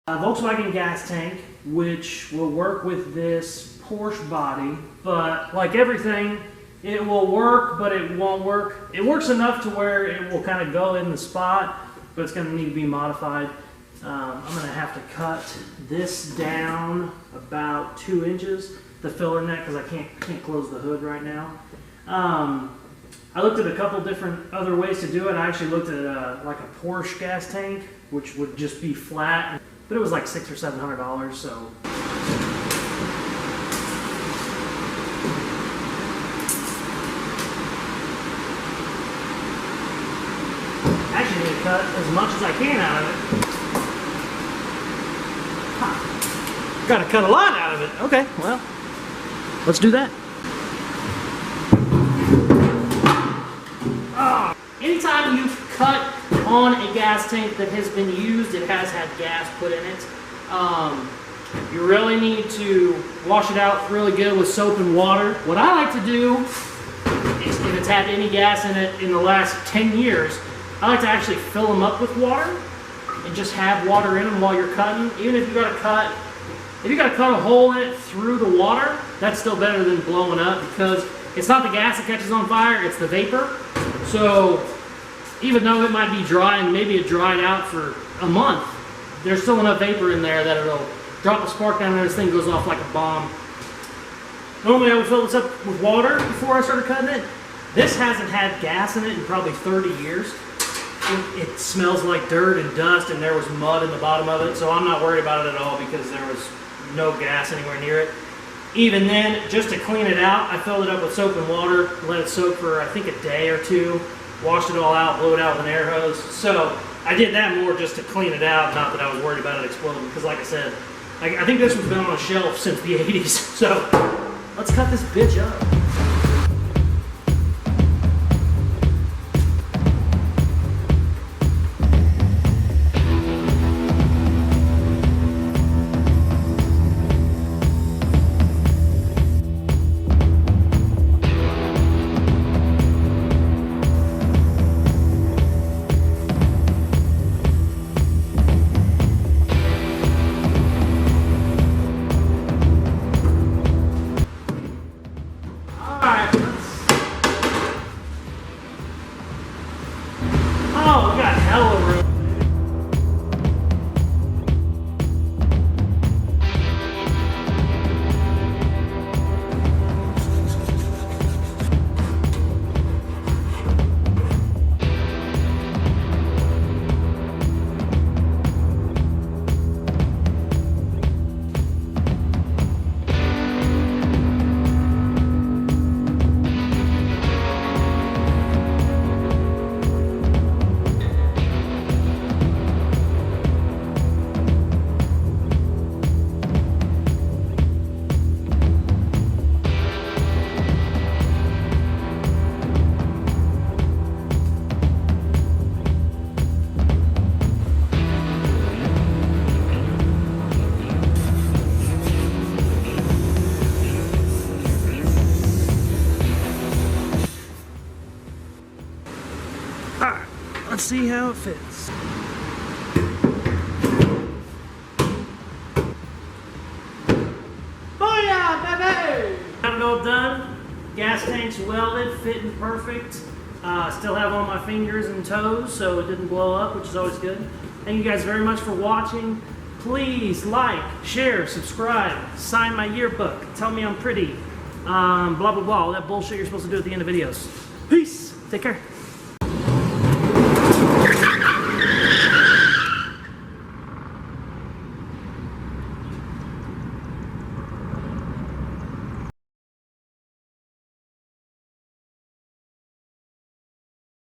Volkswagen gas tank, which will work with this Porsche body, but like everything, it will work, but it won't work. It works enough to where it will kind of go in the spot, but it's going to need to be modified. I'm going to have to cut this down about 2 inches, the filler neck, because I can't close the hood right now. I looked at a couple different other ways to do it. I actually looked at like a Porsche gas tank, which would just be flat, but it was like $600 or $700, so. I actually need to cut as much as I can out of it. Gotta cut a lot out of it. Okay, well, let's do that. Anytime you cut on a gas tank that has been used, it has had gas put in it, you really need to wash it out really good with soap and water. What I like to do is, if it's had any gas in it in the last 10 years, I like to actually fill them up with water and just have water in them while you're cutting. Even if you got to cut a hole in it through the water, that's still better than blowing up, because it's not the gas that catches on fire, it's the vapor. So even though it might be dry and maybe it dried out for a month, there's still enough vapor in there that it'll drop a spark down and this thing goes off like a bomb. Normally I would fill this up with water before I started cutting it. This hasn't had gas in it in probably 30 years. It smells like dirt and dust, and there was mud in the bottom of it, so I'm not worried about it at all because there was no gas anywhere near it. Even then, just to clean it out, I filled it up with soap and water, let it soak for I think a day or two, washed it all out, blew it out with an air hose. So I did that more just to clean it out, not that I was worried about it exploding, because like I said, I think this one's been on a shelf since the 80s. So let's cut this bitch up. Let's see how it fits. Booyah, baby! Got it all done. Gas tank's welded, fitting perfect. Still have all my fingers and toes, so it didn't blow up, which is always good. Thank you guys very much for watching. Please like, share, subscribe, sign my yearbook, tell me I'm pretty, blah, blah, blah, all that bullshit you're supposed to do at the end of videos. Peace. Take care.